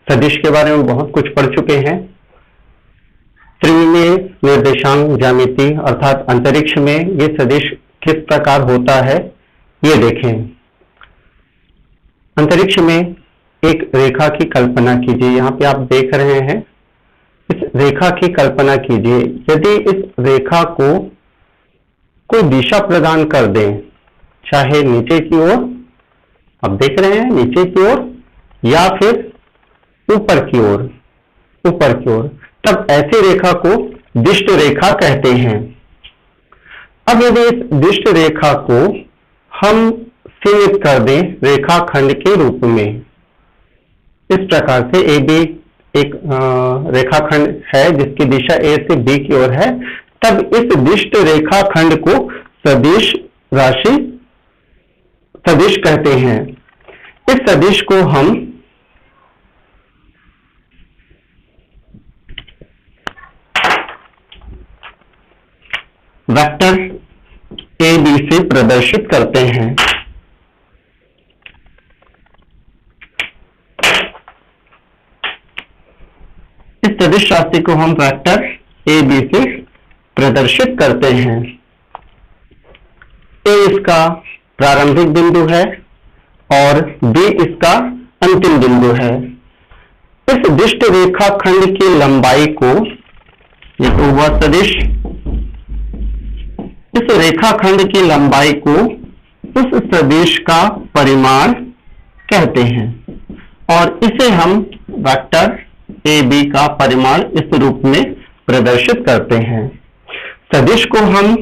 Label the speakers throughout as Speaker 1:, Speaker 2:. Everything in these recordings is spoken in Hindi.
Speaker 1: सदिश के बारे में बहुत कुछ पढ़ चुके हैं। त्रिविमीय निर्देशांक ज्यामिति अर्थात अंतरिक्ष में ये सदिश किस प्रकार होता है ये देखें। अंतरिक्ष में एक रेखा की कल्पना कीजिए। यहाँ पे आप देख रहे हैं, इस रेखा की कल्पना कीजिए। यदि इस रेखा को कोई दिशा प्रदान कर दें, चाहे नीचे की ओर, आप देख रहे हैं नीचे की ओर, या फिर ऊपर की ओर, तब ऐसी रेखा को दिष्ट रेखा कहते हैं। अब यदि इस दिष्ट रेखा को हम सीमित कर दें रेखाखंड के रूप में, इस प्रकार से ए बी एक रेखाखंड है जिसकी दिशा ए से बी की ओर है, तब इस दिष्ट रेखाखंड को सदिश राशि सदिश कहते हैं। इस सदिश को हम वेक्टर ए बी से प्रदर्शित करते हैं। इस सदिश राशि को हम वेक्टर ए बी से प्रदर्शित करते हैं। ए इसका प्रारंभिक बिंदु है और बी इसका अंतिम बिंदु है। इस दिष्ट रेखाखंड की लंबाई को, ये तो हुआ सदिश, इस रेखाखंड की लंबाई को उस सदिश का परिमाण कहते हैं और इसे हम वेक्टर ए बी का परिमाण इस रूप में प्रदर्शित करते हैं। सदिश को हम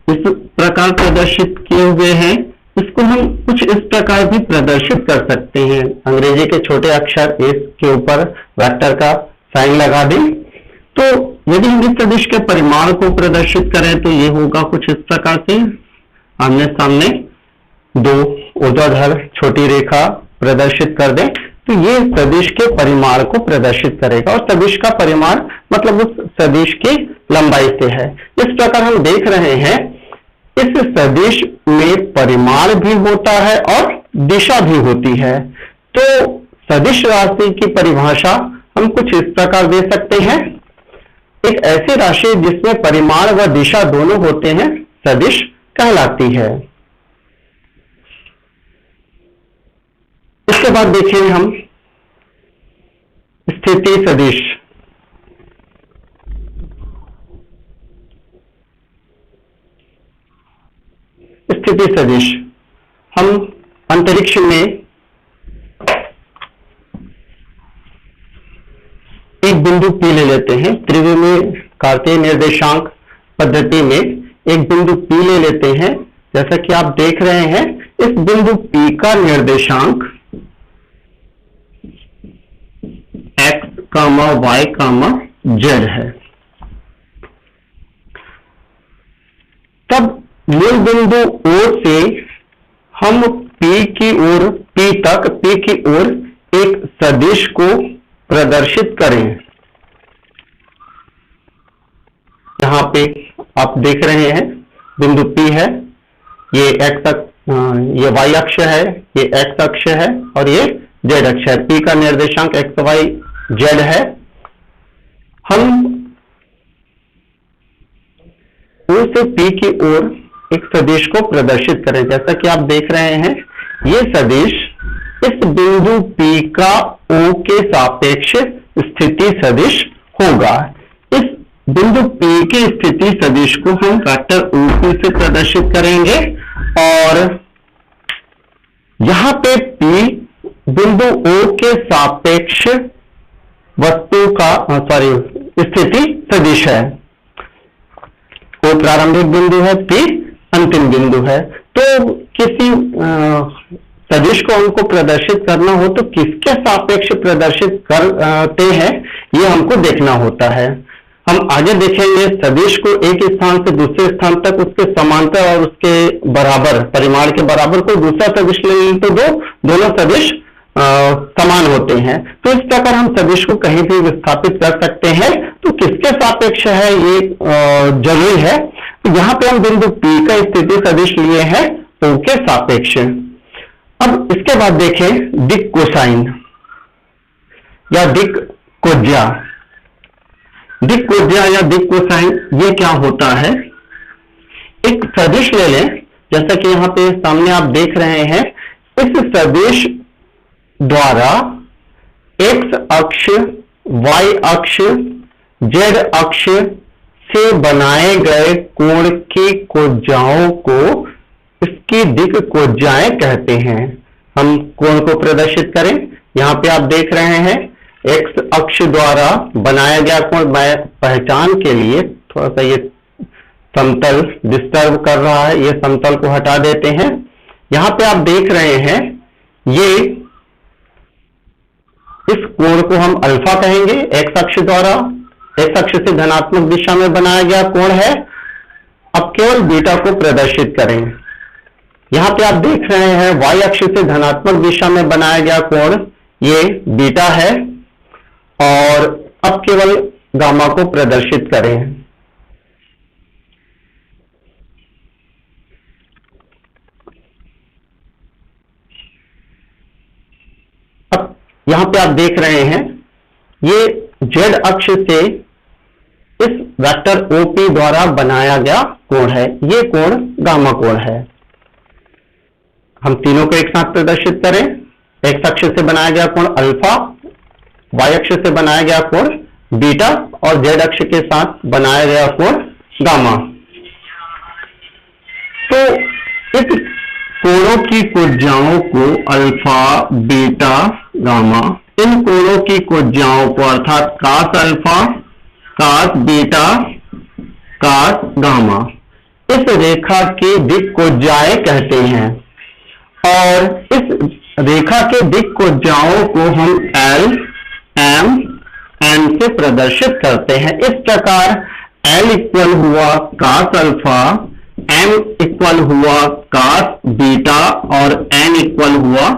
Speaker 1: इस प्रकार प्रदर्शित किए हुए हैं, इसको हम कुछ इस प्रकार भी प्रदर्शित कर सकते हैं। अंग्रेजी के छोटे अक्षर एस के ऊपर वेक्टर का साइन लगा दें, तो यदि हम इस सदिश के परिमाण को प्रदर्शित करें तो ये होगा कुछ इस प्रकार से। आमने सामने दो ऊर्ध्वाधर छोटी रेखा प्रदर्शित कर दें तो ये सदिश के परिमाण को प्रदर्शित करेगा, और सदिश का परिमाण मतलब उस सदिश की लंबाई से है। इस प्रकार हम देख रहे हैं इस सदिश में परिमाण भी होता है और दिशा भी होती है। तो सदिश राशि की परिभाषा हम कुछ इस प्रकार दे सकते हैं, एक ऐसी राशि जिसमें परिमाण व दिशा दोनों होते हैं सदिश कहलाती है। इसके बाद देखें हम स्थिति सदिश। स्थिति सदिश हम अंतरिक्ष में एक बिंदु P ले लेते हैं। त्रिविमीय कार्तीय निर्देशांक पद्धति में एक बिंदु P ले लेते हैं। जैसा कि आप देख रहे हैं इस बिंदु P का निर्देशांक x, y, z है। तब मूल बिंदु O से हम P की ओर एक सदिश को प्रदर्शित करें। यहां पे आप देख रहे हैं बिंदु P है, ये ये y अक्ष है, ये x अक्ष है और ये z अक्ष है। P का निर्देशांक x, y, z है। हम O से P की ओर एक सदिश को प्रदर्शित करें। जैसा कि आप देख रहे हैं ये सदिश इस बिंदु P का O के सापेक्ष स्थिति सदिश होगा। इस बिंदु P की स्थिति सदिश को हम वेक्टर OP से प्रदर्शित करेंगे और यहां पे P बिंदु O के सापेक्ष वस्तु का स्थिति सदिश है। O प्रारंभिक बिंदु है, P अंतिम बिंदु है। तो किसी सदिश को हमको प्रदर्शित करना हो तो किसके सापेक्ष प्रदर्शित करते हैं ये हमको देखना होता है। हम आगे देखेंगे सदिश को एक स्थान से दूसरे स्थान तक उसके समांतर और उसके बराबर, परिमाण के बराबर को दूसरा सदिश ले लें तो दोनों सदिश समान होते हैं। तो इस प्रकार हम सदिश को कहीं भी विस्थापित कर सकते हैं। तो किसके सापेक्ष है ये जरूरी है। तो यहाँ पे हम बिंदु P का स्थिति सदिश लिए हैं O के सापेक्ष। अब इसके बाद देखें दिक् कोसाइन। या दिक् कोज्या। दिक् कोज्या या दिक् कोसाइन ये क्या होता है? एक सदिश ले लें, जैसा कि यहां पे सामने आप देख रहे हैं। इस सदिश द्वारा एक्स अक्ष, वाई अक्ष, जेड अक्ष से बनाए गए कोण की कोज्याओं को इसकी दिक् कोज्याएं कहते हैं। हम कोण को प्रदर्शित करें, यहां पे आप देख रहे हैं एक्स अक्ष द्वारा बनाया गया कोण। मैं पहचान के लिए थोड़ा सा ये समतल डिस्टर्ब कर रहा है, ये समतल को हटा देते हैं। यहां पे आप देख रहे हैं ये इस कोण को हम अल्फा कहेंगे। एक्स अक्ष द्वारा, एक्स अक्ष से धनात्मक दिशा में बनाया गया कोण है। अब केवल बीटा को प्रदर्शित करें। यहां पे आप देख रहे हैं वाई अक्ष से धनात्मक दिशा में बनाया गया कोण ये बीटा है। और अब केवल गामा को प्रदर्शित करें। अब यहां पे आप देख रहे हैं ये जेड अक्ष से इस वेक्टर ओपी द्वारा बनाया गया कोण है। ये कोण गामा कोण है। हम तीनों को एक साथ प्रदर्शित करें। एक्स अक्ष से बनाया गया कोण अल्फा, वाई अक्ष से बनाया गया कोण बीटा और जेड अक्ष के साथ बनाया गया कोण गामा। तो इस कोणों की कोज्याओं को अल्फा, बीटा, गामा, इन कोणों की कोज्याओं को अर्थात कास अल्फा, कास बीटा, कास गामा, इस रेखा की दिक् कोज्याएं कहते हैं। और इस रेखा के दिक् कोज्याओं को हम एल, एम, एन से प्रदर्शित करते हैं। इस प्रकार एल इक्वल हुआ कास अल्फा, एम इक्वल हुआ कास बीटा और एन इक्वल हुआ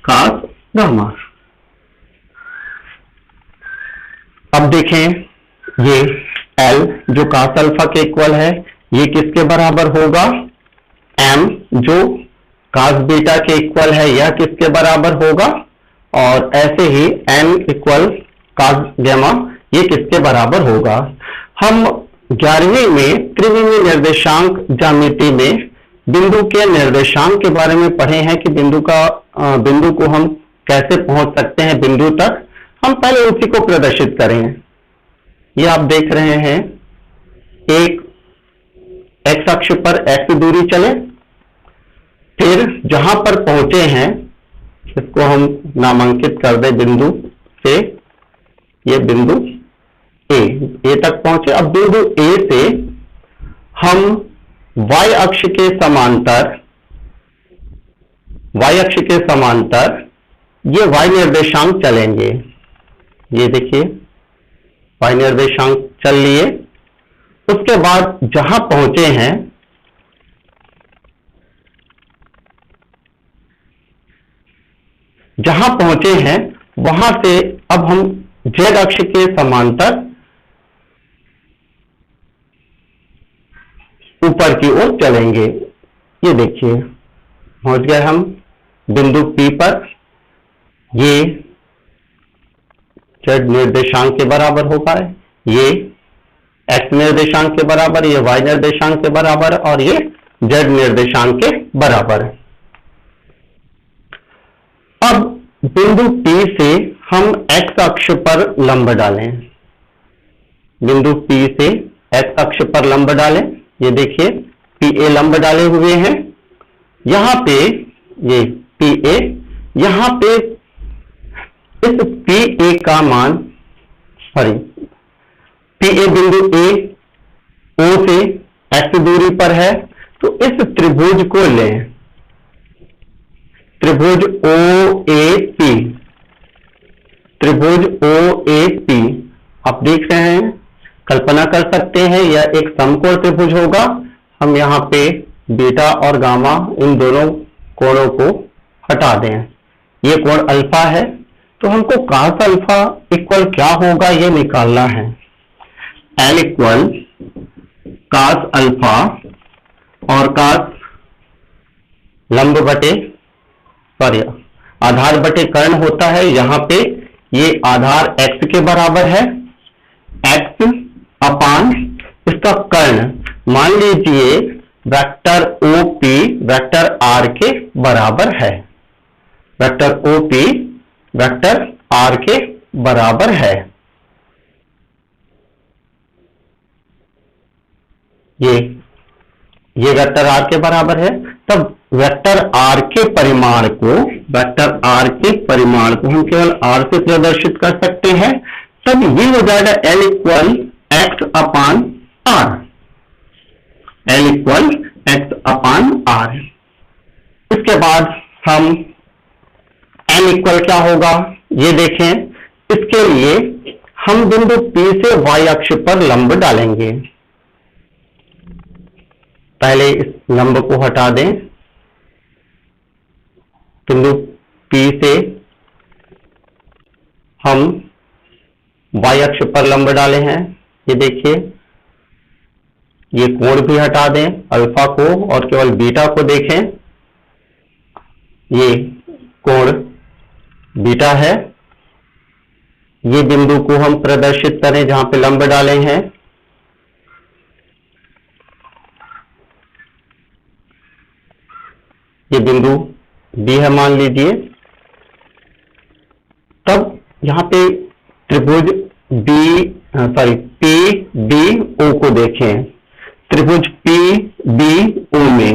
Speaker 1: कास गामा। अब देखें ये एल जो कास अल्फा के इक्वल है ये किसके बराबर होगा? एम जो कास बीटा के इक्वल है यह किसके बराबर होगा? और ऐसे ही एन इक्वल कास गामा ये किसके बराबर होगा? हम 11वीं में त्रिविमीय निर्देशांक ज्यामिति में बिंदु के निर्देशांक के बारे में पढ़े हैं कि बिंदु को हम कैसे पहुंच सकते हैं बिंदु तक। हम पहले उसी को प्रदर्शित करें। ये आप देख रहे हैं एक एक्स अक्ष पर एक्स दूरी चले, फिर जहां पर पहुंचे हैं इसको हम नामांकित कर दें बिंदु से। ये बिंदु ए तक पहुंचे। अब बिंदु ए से हम वाई अक्ष के समांतर ये वाई निर्देशांक चलेंगे। ये देखिए वाई निर्देशांक चल लिए। उसके बाद जहां पहुंचे हैं वहां से अब हम जेड अक्ष के समांतर ऊपर की ओर चलेंगे। ये देखिए पहुंच गए हम बिंदु P पर। ये जेड निर्देशांक के बराबर होगा, ये एक्स निर्देशांक के बराबर, ये वाई निर्देशांक के बराबर और ये जेड निर्देशांक के बराबर। अब बिंदु P से हम एक्स अक्ष पर लंब डालें। बिंदु P से एक्स अक्ष पर लंब डालें। ये देखिए PA लंब डाले हुए हैं। यहां पे ये PA, यहां पे इस PA का मान PA बिंदु A O से एक्स दूरी पर है। तो इस त्रिभुज को लें, त्रिभुज OAP, त्रिभुज OAP आप देख रहे हैं, कल्पना कर सकते हैं यह एक समकोण त्रिभुज होगा। हम यहाँ पे बीटा और गामा इन दोनों कोणों को हटा दें। ये कोण अल्फा है तो हमको कास अल्फा इक्वल क्या होगा ये निकालना है। एल इक्वल कास अल्फा और कास लंब बटे आधार बटे कर्ण होता है। यहाँ पे ये आधार x के बराबर है, x अपान इसका कर्ण मान लीजिए वेक्टर OP वेक्टर R के बराबर है, वेक्टर OP वेक्टर R के बराबर है। ये वेक्टर R के बराबर है, तब वेक्टर R के परिमाण को हम केवल R से प्रदर्शित कर सकते हैं। तब ये हो जाएगा L equal x upon r, L equal x upon r. इसके बाद हम N इक्वल क्या होगा ये देखें। इसके लिए हम बिंदु P से y अक्ष पर लंब डालेंगे। पहले इस लंब को हटा दें, बिंदु P से हम y अक्ष पर लंब डाले हैं। ये देखिए, ये कोण भी हटा दें अल्फा को और केवल बीटा को देखें। ये कोण बीटा है। ये बिंदु को हम प्रदर्शित करें जहां पे लंब डाले हैं। ये बिंदु B है मान लीजिए। तब यहां पे त्रिभुज PBO को देखें। त्रिभुज PBO में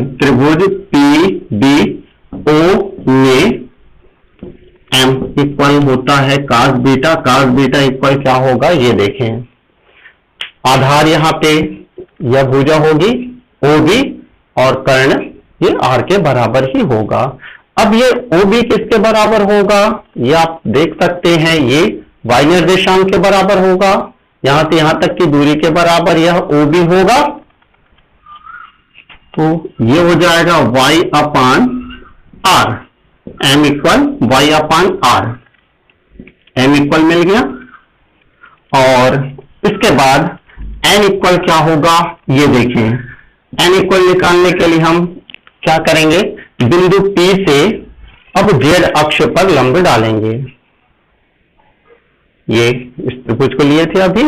Speaker 1: M इक्वल होता है cos beta. cos beta equal क्या होगा ये देखें। आधार यहां पे यह भुजा होगी OB और कर्ण ये R के बराबर ही होगा। अब ये OB किसके बराबर होगा ये आप देख सकते हैं। ये y निर्देशांक के बराबर होगा। यहां से यहां तक की दूरी के बराबर यह OB होगा। तो ये हो जाएगा y अपान R। M इक्वल y अपान R। M इक्वल मिल गया। और इसके बाद N इक्वल क्या होगा ये देखें। N इक्वल निकालने के लिए हम क्या करेंगे, बिंदु P से अब z अक्ष पर लंब डालेंगे। ये इस त्रिभुज को लिए थे अभी।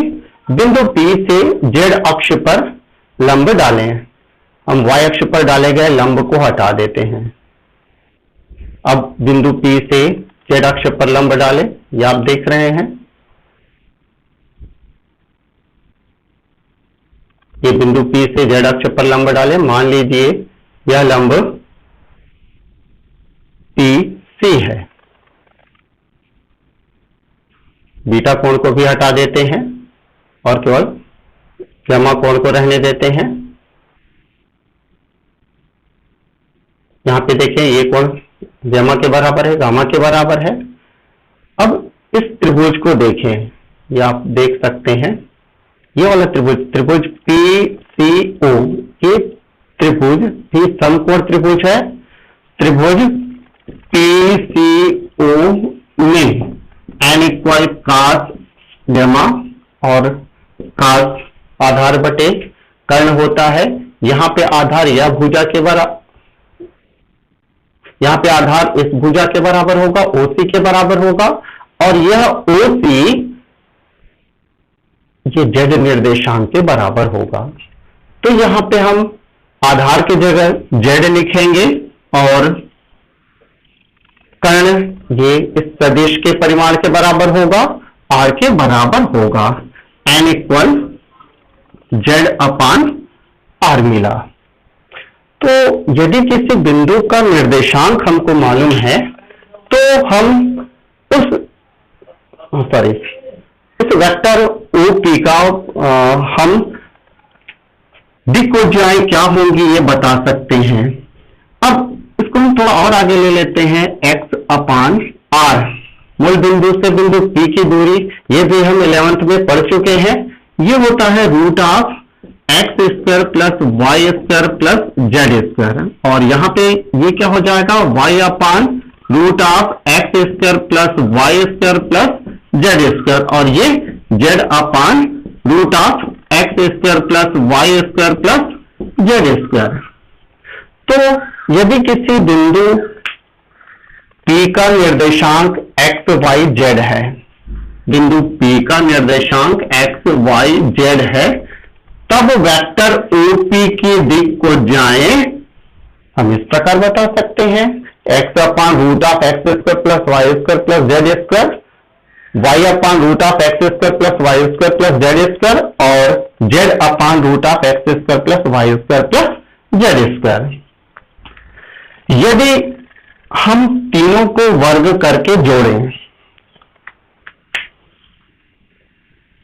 Speaker 1: बिंदु P से z अक्ष पर लंब डालें। हम y अक्ष पर डाले गए लंब को हटा देते हैं। अब बिंदु P से z अक्ष पर लंब डालें, ये आप देख रहे हैं। ये बिंदु P से z अक्ष पर लंब डालें। मान लीजिए यह लंब PC है। बीटा कोण को भी हटा देते हैं और केवल गामा कोण को रहने देते हैं। यहां पे देखें, ये कोण गामा के बराबर है, गामा के बराबर है। अब इस त्रिभुज को देखें, ये आप देख सकते हैं। ये वाला त्रिभुज PCO, ये त्रिभुज भी समकोण त्रिभुज है। त्रिभुज PCO में n इक्वल cos गामा और cos आधार बटे कर्ण होता है। यहां पे आधार यह भुजा के बराबर, यहां पे आधार इस भुजा के बराबर होगा, OC के बराबर होगा। और यह OC ये z निर्देशांक के बराबर होगा। तो यहां पे हम आधार की जगह z लिखेंगे और कर्ण ये इस सदिश के परिमाण के बराबर होगा, R के बराबर होगा। n इक्वल z अपान R मिला। तो यदि किसी बिंदु का निर्देशांक हमको मालूम है तो हम उस वेक्टर OP का हम दिक्कोज्याएं क्या होंगी ये बता सकते हैं। अब इसको हम थोड़ा और आगे ले लेते हैं। x अपान R, मूल बिंदु से बिंदु P की दूरी, ये भी हम 11th में पढ़ चुके हैं। ये होता है root of x square plus y square plus z square. और यहाँ पे ये क्या हो जाएगा, y upon root of x square plus y square plus z square. और ये z upon root of x square plus y square plus z square. तो यदि किसी बिंदु P का निर्देशांक x y z है, बिंदु P का निर्देशांक x, y, z है, तब वेक्टर OP की दिक को जाएं, हम इस प्रकार बता सकते हैं x upon root of x square plus y square plus z square, y upon root of x square plus y square plus z square और z upon root of x square plus y square plus z square. यदि हम तीनों को वर्ग करके जोड़ें,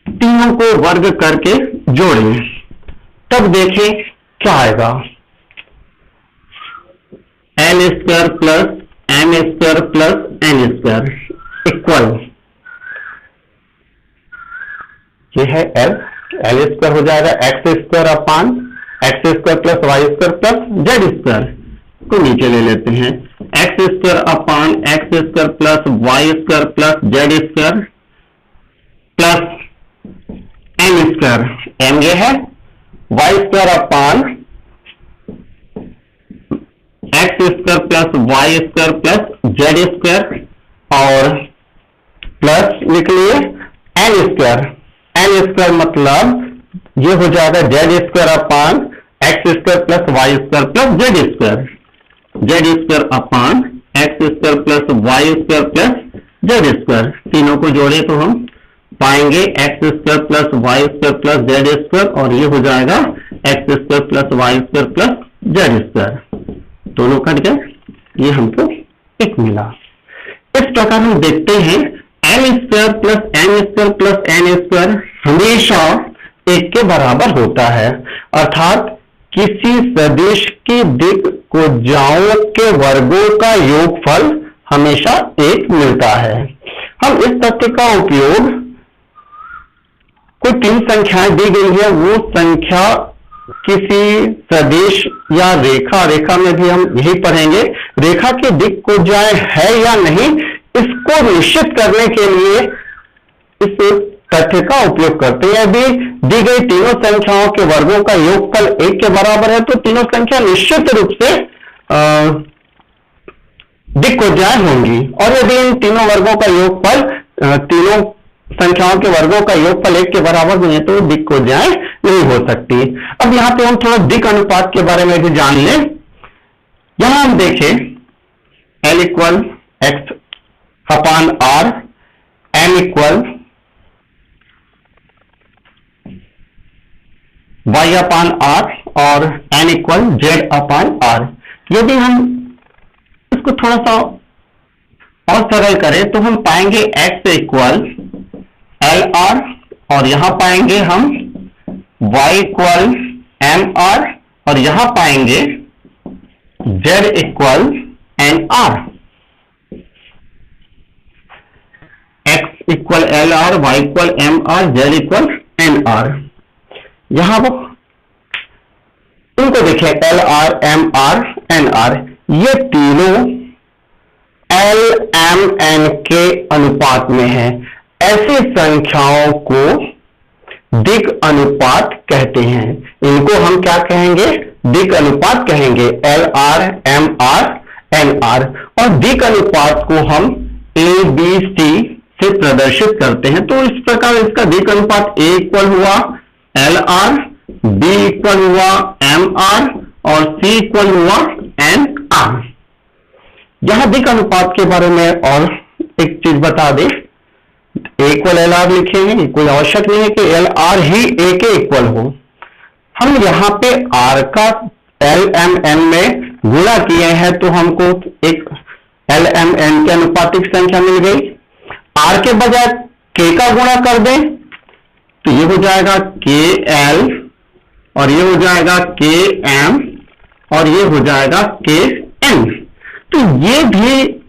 Speaker 1: तीनों को वर्ग करके जोड़ें, तब देखें क्या आएगा। L square plus m square plus n square equal, ये है एल स्क्वायर हो जाएगा x square upon x square plus y square plus z square को नीचे ले लेते हैं, x square upon x square plus y square plus z square plus m square, m ये है, y square upon x square plus y square plus z square और प्लस लिख लिए एन स्क्वायर, एन स्क्वायर मतलब ये हो जाएगा z square upon x square plus y square plus z square, z square upon x square plus y square plus z square. तीनों को जोड़े तो हम पाएंगे x square plus y square plus z square और ये हो जाएगा x square plus y square plus z square, दोनों कट गए, ये हमको एक मिला। इस प्रकार हम देखते हैं l square plus m square plus n square हमेशा एक के बराबर होता है, अर्थात किसी सदिश की दिक को जाओं के वर्गों का योगफल हमेशा एक मिलता है। हम इस तथ्य का उपयोग, कोई तीन संख्याएं दी गई है, वो संख्या किसी सदिश या रेखा, रेखा में भी हम यही पढ़ेंगे, रेखा की दिक को जाए है या नहीं, इसको निश्चित करने के लिए इस तथ्य का उपयोग करते हैं। यदि दी गई तीनों संख्याओं के वर्गों का योगफल एक के बराबर है तो तीनों संख्या निश्चित रूप से दिक को जाए होंगी, और यदि इन तीनों वर्गों का योगफल, तीनों संख्याओं के वर्गों का योगफल एक के बराबर नहीं है तो दिक को जाए नहीं हो सकती। अब यहां पे हम थोड़ा दिक अनुपात के बारे में भी जान लें। यहां हम देखें l equal x upon r, m equal y upon r और n equal z upon r. यदि हम इसको थोड़ा सा और सरल करें तो हम पाएंगे एक्स इक्वल एल आर और यहां पाएंगे हम y इक्वल एम आर और यहां पाएंगे z equal n r, x equal l r, y equal m r, z equal n r. यहां वो इनको देखें l r, m r, n r, ये तीनों एल एम एन के अनुपात में है। ऐसी संख्याओं को दिक अनुपात कहते हैं। इनको हम क्या कहेंगे? दिक अनुपात कहेंगे, l r, m r, n r. और दिक अनुपात को हम ए बी सी से प्रदर्शित करते हैं। तो इस प्रकार इसका दिक अनुपात ए इक्वल हुआ एल आर, बी इक्वल हुआ एम आर और सी इक्वल हुआ एन आर। यहां दिक अनुपात के बारे में और एक चीज बता दें, ए इक्वल एल आर लिखेंगे, कोई आवश्यक नहीं है कि एल आर ही ए के इक्वल हो। हम यहां पे आर का एल एम एन में गुणा किए हैं तो हमको एक एल एम एन के अनुपातिक संख्या मिल गई। आर के बजाय के का गुणा कर दें तो ये हो जाएगा के एल और ये हो जाएगा के एम और ये हो जाएगा के एन। तो ये भी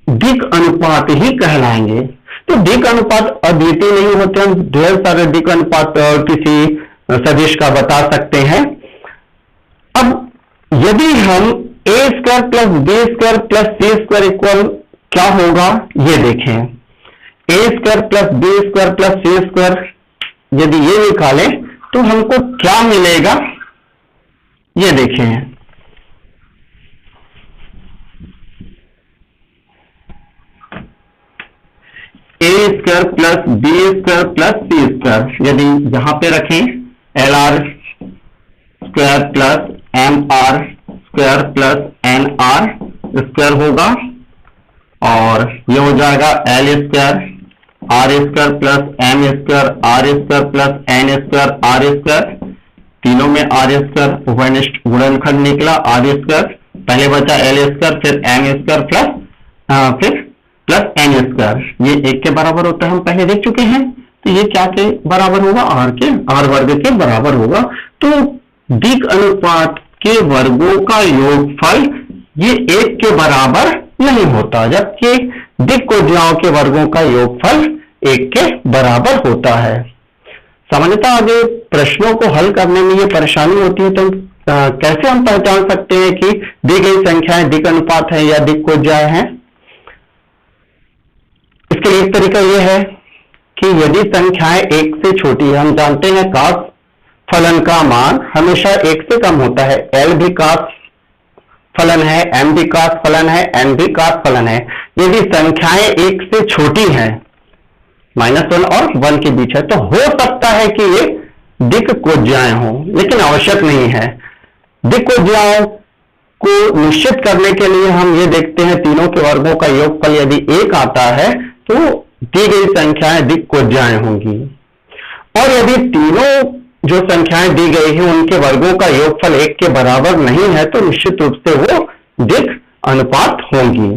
Speaker 1: दिक अनुपात ही कहलाएंगे। तो दिक अनुपात अद्वितीय नहीं होते, हम ढेर सारे दिक अनुपात किसी सदिश का बता सकते हैं। अब यदि हम a square plus b square plus c square equal क्या होगा ये देखें। A square plus b square plus c square यदि ये निकालें तो हमको क्या मिलेगा ये देखें। A square plus b square plus c square, यदि यहां पे रखें l r square plus m r square plus n r square होगा, और ये हो जाएगा l square r square plus m square r square plus n square r square, तीनों में आर स्क्वायर उभयनिष्ठ गुणनखंड निकला आर स्क्वायर, पहले बचा एल स्क्वायर फिर एम स्क्वायर फिर प्लस एन स्क्वायर, ये 1 के बराबर होता है, हम पहले देख चुके हैं। तो ये क्या के बराबर होगा, आर वर्ग के बराबर होगा। तो दिक् अनुपात के वर्गों का योगफल ये 1 के बराबर नहीं होता, जबकि दिक् कोज्याओं के वर्गों का योगफल 1 के बराबर होता है। सामान्यतः आगे प्रश्नों को हल करने में ये परेशानी होती है, तो कैसे हम पहचान सकते हैं कि दी गई संख्याएं दिक् अनुपात है या दिक् कोज्या है। इसके लिए एक तरीका यह है कि यदि संख्याएं 1 से छोटी है, हम जानते हैं कास फलन का मान हमेशा 1 से कम होता है, एल भी कास फलन है, एम भी कास फलन है, एन भी कास फलन है। यदि संख्याएं 1 से छोटी हैं, -1 और 1 के बीच है, तो हो सकता है कि ये दिक् कोज्याएं हों, लेकिन आवश्यक नहीं है। दिक् कोज्याओं को निश्चित करने के लिए हम ये देखते हैं तीनों के वर्गों का योगफल यदि 1 आता है तो दी गई संख्याएं दिक् कोज्याएं होंगी, और यदि तीनों जो संख्याएं दी गई हैं उनके वर्गों का योगफल 1 के बराबर नहीं है तो निश्चित रूप से वो दिक् अनुपात होंगी।